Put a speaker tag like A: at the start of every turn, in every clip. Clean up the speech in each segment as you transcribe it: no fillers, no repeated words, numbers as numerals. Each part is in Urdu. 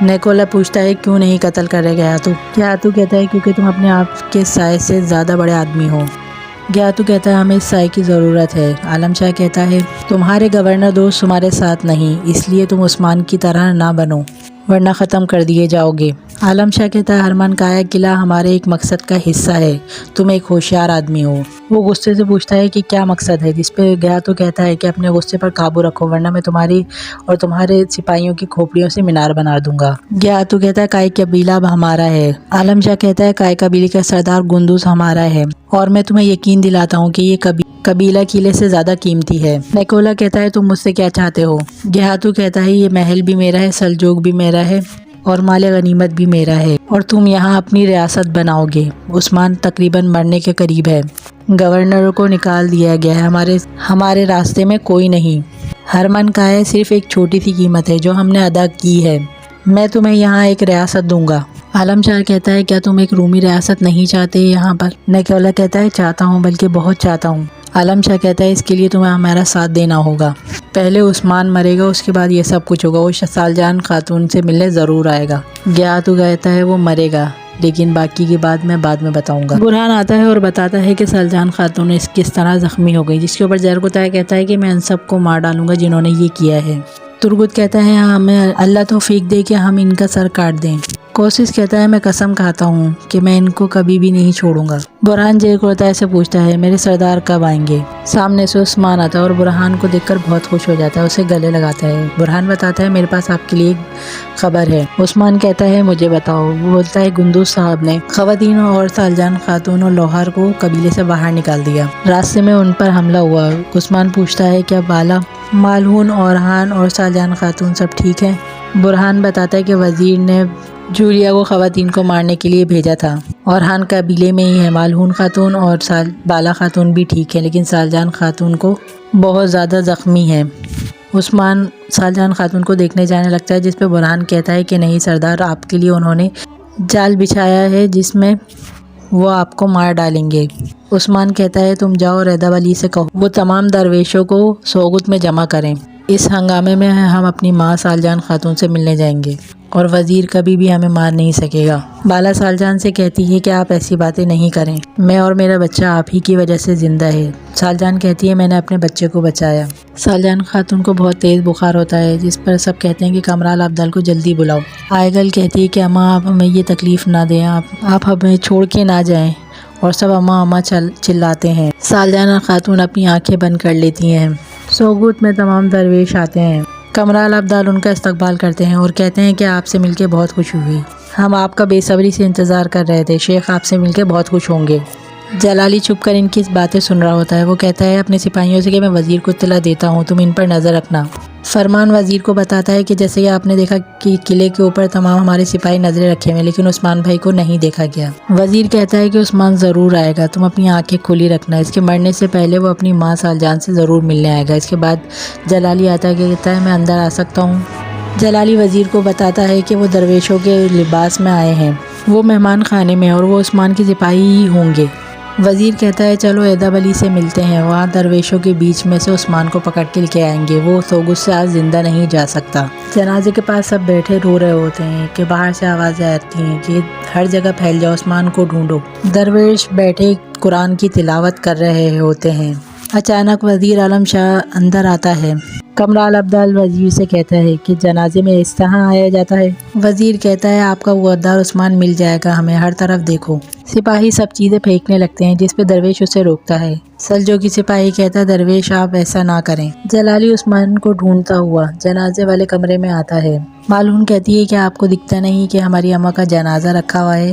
A: نیکولا پوچھتا ہے کیوں نہیں قتل کر رہے گیاتو؟ گیاتو کہتا ہے کیونکہ تم اپنے آپ کے سائے سے زیادہ بڑے آدمی ہو۔ گیاتو کہتا ہے ہمیں اس سائے کی ضرورت ہے۔ عالم شاہ کہتا ہے تمہارے گورنر دوست تمہارے ساتھ نہیں، اس لیے تم عثمان کی طرح نہ بنو ورنہ ختم کر دیے جاؤ گے۔ عالم شاہ کہتا ہے ہرمان کایا قلعہ ہمارے ایک مقصد کا حصہ ہے، تم ایک ہوشیار آدمی ہو۔ وہ غصے سے پوچھتا ہے کہ کیا مقصد ہے، جس پہ گیاتو کہتا ہے کہ اپنے غصے پر قابو رکھو ورنہ میں تمہاری اور تمہارے سپاہیوں کی کھوپڑیوں سے مینار بنا دوں گا۔ گیاتو کہتا ہے کائی قبیلہ اب ہمارا ہے۔ عالم شاہ کہتا ہے کائی قبیلے کا سردار گندوز ہمارا ہے اور میں تمہیں یقین دلاتا ہوں کہ یہ قبیلہ قلعے سے زیادہ قیمتی ہے۔ نیکولا کہتا ہے تم مجھ سے کیا چاہتے ہو؟ گیاتو کہتا ہے یہ محل بھی میرا ہے، سلجوق بھی میرا ہے اور مال غنیمت بھی میرا ہے اور تم یہاں اپنی ریاست بناؤ گے۔ عثمان تقریباً مرنے کے قریب ہے، گورنر کو نکال دیا گیا ہے، ہمارے راستے میں کوئی نہیں۔ ہرمان کایا صرف ایک چھوٹی سی قیمت ہے جو ہم نے ادا کی ہے، میں تمہیں یہاں ایک ریاست دوں گا۔ عالم شاہ کہتا ہے کیا تم ایک رومی ریاست نہیں چاہتے یہاں پر؟ نیکولا کہتا ہے چاہتا ہوں، بلکہ بہت چاہتا ہوں۔ عالم شاہ کہتا ہے اس کے لیے تمہیں ہمارا ساتھ دینا ہوگا، پہلے عثمان مرے گا، اس کے بعد یہ سب کچھ ہوگا، وہ سالجان خاتون سے ملنے ضرور آئے گا۔ گیاتو کہتا ہے وہ مرے گا لیکن باقی کی بات میں بعد میں بتاؤں گا۔ برہان آتا ہے اور بتاتا ہے کہ سالجان خاتون کس طرح زخمی ہو گئی، جس کے اوپر زیرکوتائے کہتا ہے کہ میں ان سب کو مار ڈالوں گا جنہوں نے یہ کیا ہے۔ ترگت کہتا ہے ہمیں اللہ توفیق دے کہ ہم ان کا سر کاٹ دیں۔ کوسس کہتا ہے میں قسم کھاتا ہوں کہ میں ان کو کبھی بھی نہیں چھوڑوں گا۔ برہان زیرکوتائے سے پوچھتا ہے میرے سردار کب آئیں گے؟ سامنے سے عثمان آتا ہے اور برہان کو دیکھ کر بہت خوش ہو جاتا ہے، اسے گلے لگاتا ہے۔ برہان بتاتا ہے میرے پاس آپ کے لیے ایک خبر ہے۔ عثمان کہتا ہے مجھے بتاؤ۔ وہ بولتا ہے گندوز صاحب نے خواتین اور سالجان خاتون اور لوہار کو قبیلے سے باہر نکال دیا، راستے میں ان پر حملہ ہوا۔ عثمان پوچھتا ہے کیا بالا، مالہون، اورہان اور سالجان خاتون سب ٹھیک ہیں؟ برہان بتاتا ہے کہ وزیر نے جولیا کو خواتین کو مارنے کے لیے بھیجا تھا، اورہان قبیلے میں ہی ہے، مالہون خاتون اور بالا خاتون بھی ٹھیک ہے لیکن سالجان خاتون کو بہت زیادہ زخمی ہے۔ عثمان سالجان خاتون کو دیکھنے جانے لگتا ہے، جس پہ برہان کہتا ہے کہ نہیں سردار، آپ کے لیے انہوں نے جال بچھایا ہے جس میں وہ آپ کو مار ڈالیں گے۔ عثمان کہتا ہے تم جاؤ اور ریدا ولی سے کہو وہ تمام درویشوں کو سوگت میں جمع کریں، اس ہنگامے میں ہم اپنی ماں سالجان خاتون سے ملنے جائیں گے اور وزیر کبھی بھی ہمیں مار نہیں سکے گا۔ بالا سالجان سے کہتی ہے کہ آپ ایسی باتیں نہیں کریں، میں اور میرا بچہ آپ ہی کی وجہ سے زندہ ہے۔ سالجان کہتی ہے میں نے اپنے بچے کو بچایا۔ سالجان خاتون کو بہت تیز بخار ہوتا ہے، جس پر سب کہتے ہیں کہ کمرال عبدال کو جلدی بلاؤ۔ آئیگل کہتی ہے کہ اماں آپ ہمیں یہ تکلیف نہ دیں، آپ ہمیں چھوڑ کے نہ جائیں، اور سب اماں اماں چلاتے ہیں۔ سالجان خاتون اپنی آنکھیں بند کر لیتی ہیں۔ سوگوت میں تمام درویش آتے ہیں، کمرال عبدال ان کا استقبال کرتے ہیں اور کہتے ہیں کہ آپ سے مل کے بہت خوشی ہوئی، ہم آپ کا بے صبری سے انتظار کر رہے تھے، شیخ آپ سے مل کے بہت خوش ہوں گے۔ جلالی چھپ کر ان کی باتیں سن رہا ہوتا ہے، وہ کہتا ہے اپنے سپاہیوں سے کہ میں وزیر کو اطلاع دیتا ہوں، تم ان پر نظر رکھنا۔ فرمان وزیر کو بتاتا ہے کہ جیسے کہ آپ نے دیکھا کہ قلعے کے اوپر تمام ہمارے سپاہی نظریں رکھے ہوئے لیکن عثمان بھائی کو نہیں دیکھا گیا۔ وزیر کہتا ہے کہ عثمان ضرور آئے گا، تم اپنی آنکھیں کھلی رکھنا، اس کے مرنے سے پہلے وہ اپنی ماں سالجان سے ضرور ملنے آئے گا۔ اس کے بعد جلالی آتا ہے کہ کہتا ہے میں اندر آ سکتا ہوں؟ جلالی وزیر کو بتاتا ہے کہ وہ درویشوں کے لباس میں آئے ہیں، وہ مہمان خانے میں اور وہ عثمان کے سپاہی ہی ہوں گے۔ وزیر کہتا ہے چلو ایدا ولی سے ملتے ہیں، وہاں درویشوں کے بیچ میں سے عثمان کو پکڑ کے لے کے آئیں گے، وہ سوگت سے آج زندہ نہیں جا سکتا۔ جنازے کے پاس سب بیٹھے رو رہے ہوتے ہیں کہ باہر سے آوازیں آتی ہیں کہ ہر جگہ پھیل جاؤ، عثمان کو ڈھونڈو۔ درویش بیٹھے قرآن کی تلاوت کر رہے ہوتے ہیں۔ اچانک وزیر عالم شاہ اندر آتا ہے۔ کمرال عبدال وزیر سے کہتا ہے کہ جنازے میں اس طرح آیا جاتا ہے؟ وزیر کہتا ہے آپ کا وہ غدار عثمان مل جائے گا ہمیں، ہر طرف دیکھو۔ سپاہی سب چیزیں پھینکنے لگتے ہیں، جس پہ درویش اسے روکتا ہے۔ سلجوقی سپاہی کہتا ہے درویش آپ ایسا نہ کریں۔ جلالی عثمان کو ڈھونڈتا ہوا جنازے والے کمرے میں آتا ہے۔ مالہون کہتی ہے کہ آپ کو دکھتا نہیں کہ ہماری اماں کا جنازہ رکھا ہوا ہے؟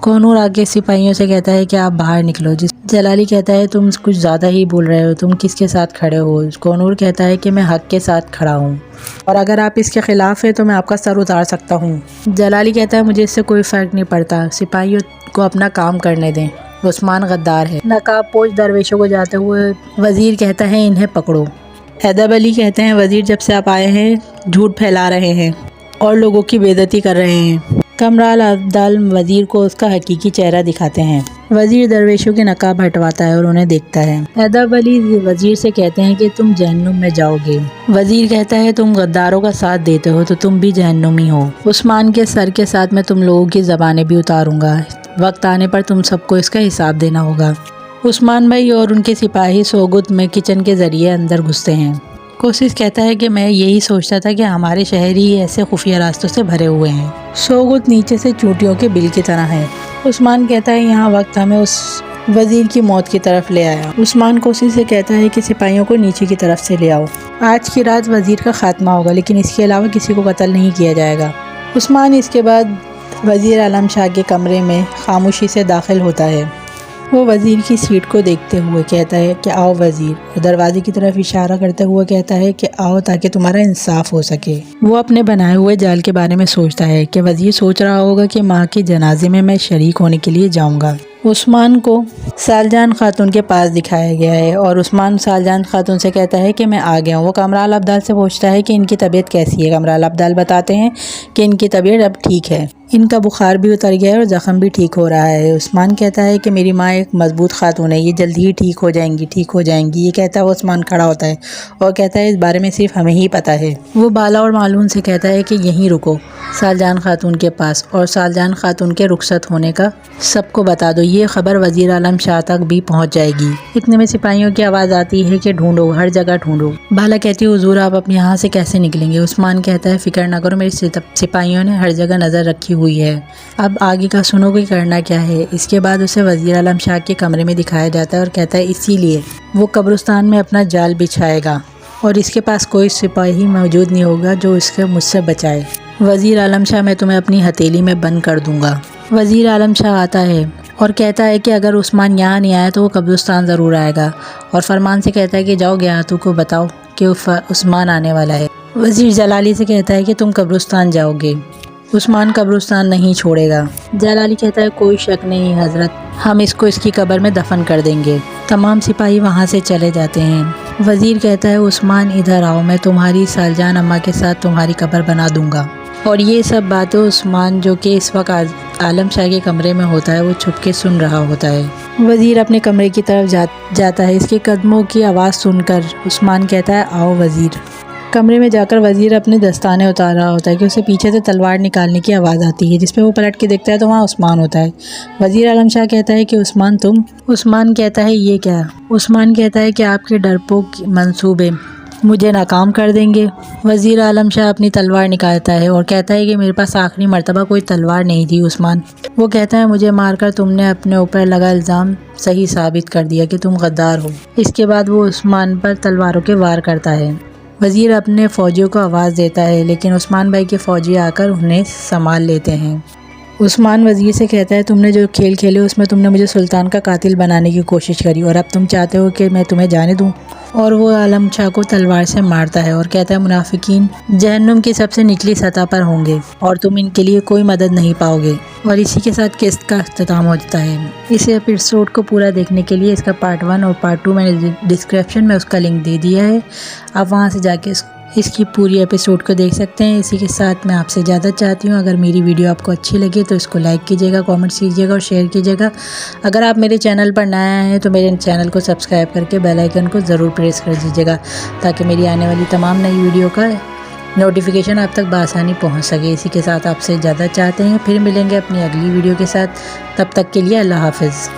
A: کونور آگے سپاہیوں سے کہتا ہے کہ آپ باہر نکلو۔ جلالی کہتا ہے تم کچھ زیادہ ہی بول رہے ہو، تم کس کے ساتھ کھڑے ہو؟ کونور کہتا ہے کہ میں حق کے ساتھ کھڑا ہوں اور اگر آپ اس کے خلاف ہے تو میں آپ کا سر اتار سکتا ہوں۔ جلالی کہتا ہے مجھے اس سے کوئی فرق نہیں پڑتا، سپاہیوں کو اپنا کام کرنے دیں، عثمان غدار ہے۔ نقاب پوش درویشوں کو جاتے ہوئے وزیر کہتا ہے انہیں پکڑو۔ حیدر علی کہتے ہیں وزیر جب سے آپ آئے ہیں جھوٹ پھیلا رہے ہیں اور لوگوں کی بے عزتی کر رہے ہیں۔ کمرال عبدال وزیر کو اس کا حقیقی چہرہ دکھاتے ہیں۔ وزیر درویشوں کے نقاب ہٹواتا ہے اور انہیں دیکھتا ہے۔ حیدر علی وزیر سے کہتے ہیں کہ تم جہنم میں جاؤ گے۔ وزیر کہتا ہے تم غداروں کا ساتھ دیتے ہو تو تم بھی جہنمی ہو۔ عثمان کے سر کے ساتھ میں تم لوگوں کی زبانیں بھی اتاروں گا، وقت آنے پر تم سب کو اس کا حساب دینا ہوگا۔ عثمان بھائی اور ان کے سپاہی سوگت میں کچن کے ذریعے اندر گھستے ہیں۔ کوشش کہتا ہے کہ میں یہی سوچتا تھا کہ ہمارے شہر ہی ایسے خفیہ راستوں سے بھرے ہوئے ہیں۔ سوگت نیچے سے چونٹیوں کے بل کی طرح ہے۔ عثمان کہتا ہے یہاں وقت ہمیں اس وزیر کی موت کی طرف لے آیا۔ عثمان کوشش سے کہتا ہے کہ سپاہیوں کو نیچے کی طرف سے لے آؤ۔ آج کی رات وزیر کا خاتمہ ہوگا لیکن اس کے علاوہ کسی کو قتل نہیں کیا جائے گا۔ عثمان اس کے بعد وزیر عالم شاہ کے کمرے میں خاموشی سے داخل ہوتا ہے۔ وہ وزیر کی سیٹ کو دیکھتے ہوئے کہتا ہے کہ آؤ وزیر، اور دروازے کی طرف اشارہ کرتے ہوئے کہتا ہے کہ آؤ تاکہ تمہارا انصاف ہو سکے۔ وہ اپنے بنائے ہوئے جال کے بارے میں سوچتا ہے کہ وزیر سوچ رہا ہوگا کہ ماں کے جنازے میں شریک ہونے کے لیے جاؤں گا۔ عثمان کو سالجان خاتون کے پاس دکھایا گیا ہے اور عثمان سالجان خاتون سے کہتا ہے کہ میں آ گیا ہوں۔ وہ کمرال عبدال سے پوچھتا ہے کہ ان کی طبیعت کیسی ہے۔ کمرال عبدال بتاتے ہیں کہ ان کی طبیعت اب ٹھیک ہے، ان کا بخار بھی اتر گیا ہے اور زخم بھی ٹھیک ہو رہا ہے۔ عثمان کہتا ہے کہ میری ماں ایک مضبوط خاتون ہے، یہ جلدی ہی ٹھیک ہو جائیں گی۔ یہ کہتا ہے وہ عثمان کھڑا ہوتا ہے اور کہتا ہے اس بارے میں صرف ہمیں ہی پتہ ہے۔ وہ بالا اور معلوم سے کہتا ہے کہ یہیں رکو سالجان خاتون کے پاس، اور سالجان خاتون کے رخصت ہونے کا سب کو بتا دو، یہ خبر وزیر عالم شاہ تک بھی پہنچ جائے گی۔ اتنے میں سپاہیوں کی آواز آتی ہے کہ ڈھونڈو، ہر جگہ ڈھونڈو۔ بالا کہتی ہے حضور آپ اپنے یہاں سے کیسے نکلیں گے؟ عثمان کہتا ہے فکر نہ کرو، میرے سپاہیوں نے ہر جگہ نظر رکھی ہوئی ہے، اب آگے کا سنو کہ کرنا کیا ہے۔ اس کے بعد اسے وزیر عالم شاہ کے کمرے میں دکھایا جاتا ہے اور کہتا ہے اسی لیے وہ قبرستان میں اپنا جال بچھائے گا اور اس کے پاس کوئی سپاہی موجود نہیں ہوگا جو اس کے مجھ سے بچائے۔ وزیر عالم شاہ میں تمہیں اپنی ہتھیلی میں بند کر دوں گا۔ وزیر عالم شاہ آتا ہے اور کہتا ہے کہ اگر عثمان یہاں نہیں آیا تو وہ قبرستان ضرور آئے گا، اور فرمان سے کہتا ہے کہ جاؤ گیاتو کو بتاؤ کہ عثمان آنے والا ہے۔ وزیر جلالی سے کہتا ہے کہ تم قبرستان جاؤ گے، عثمان قبرستان نہیں چھوڑے گا۔ جلالی کہتا ہے کوئی شک نہیں حضرت، ہم اس کو اس کی قبر میں دفن کر دیں گے۔ تمام سپاہی وہاں سے چلے جاتے ہیں۔ وزیر کہتا ہے عثمان ادھر آؤ، میں تمہاری سالجان اماں کے ساتھ تمہاری قبر بنا دوں گا۔ اور یہ سب باتیں عثمان جو کہ اس وقت عالم شاہ کے کمرے میں ہوتا ہے وہ چھپ کے سن رہا ہوتا ہے۔ وزیر اپنے کمرے کی طرف جاتا ہے۔ اس کے قدموں کی آواز سن کر عثمان کہتا ہے آؤ وزیر۔ کمرے میں جا کر وزیر اپنے دستانے اتار رہا ہوتا ہے کہ اسے پیچھے سے تلوار نکالنے کی آواز آتی ہے، جس پہ وہ پلٹ کے دیکھتا ہے تو وہاں عثمان ہوتا ہے۔ وزیر عالم شاہ کہتا ہے کہ عثمان تم؟ عثمان کہتا ہے یہ کیا؟ عثمان کہتا ہے کہ آپ کے ڈرپوک منصوبے مجھے ناکام کر دیں گے۔ وزیر عالم شاہ اپنی تلوار نکالتا ہے اور کہتا ہے کہ میرے پاس آخری مرتبہ کوئی تلوار نہیں تھی عثمان۔ وہ کہتا ہے مجھے مار کر تم نے اپنے اوپر لگا الزام صحیح ثابت کر دیا کہ تم غدار ہو۔ اس کے بعد وہ عثمان پر تلواروں کے وار کرتا ہے۔ وزیر اپنے فوجیوں کو آواز دیتا ہے لیکن عثمان بھائی کے فوجی آ کر انہیں سنبھال لیتے ہیں۔ عثمان وزیر سے کہتا ہے تم نے جو کھیل کھیلے اس میں تم نے مجھے سلطان کا قاتل بنانے کی کوشش کری اور اب تم چاہتے ہو کہ میں تمہیں جانے دوں؟ اور وہ عالم شاہ کو تلوار سے مارتا ہے اور کہتا ہے منافقین جہنم کی سب سے نچلی سطح پر ہوں گے اور تم ان کے لیے کوئی مدد نہیں پاؤ گے۔ اور اسی کے ساتھ قسط کا اختتام ہوتا ہے۔ اس ایپیسوڈ کو پورا دیکھنے کے لیے اس کا پارٹ 1 اور پارٹ 2 میں نے ڈسکرپشن میں اس کا لنک دے دیا ہے، آپ وہاں سے جا کے اس کی پوری ایپیسوڈ کو دیکھ سکتے ہیں۔ اسی کے ساتھ میں آپ سے اجازت چاہتی ہوں، اگر میری ویڈیو آپ کو اچھی لگے تو اس کو لائک کیجیے گا، کامنٹ کیجیے گا اور شیئر کیجیے گا۔ اگر آپ میرے چینل پر نئے آئے ہیں تو میرے چینل کو سبسکرائب کر کے بیل آئیکن کو ضرور پریس کر دیجیے گا تاکہ میری آنے والی تمام نئی ویڈیو کا نوٹیفیکیشن آپ تک بآسانی پہنچ سکے۔ اسی کے ساتھ آپ سے اجازت چاہتے ہیں، پھر ملیں گے اپنی اگلی ویڈیو کے ساتھ، تب تک کے لیے اللہ حافظ۔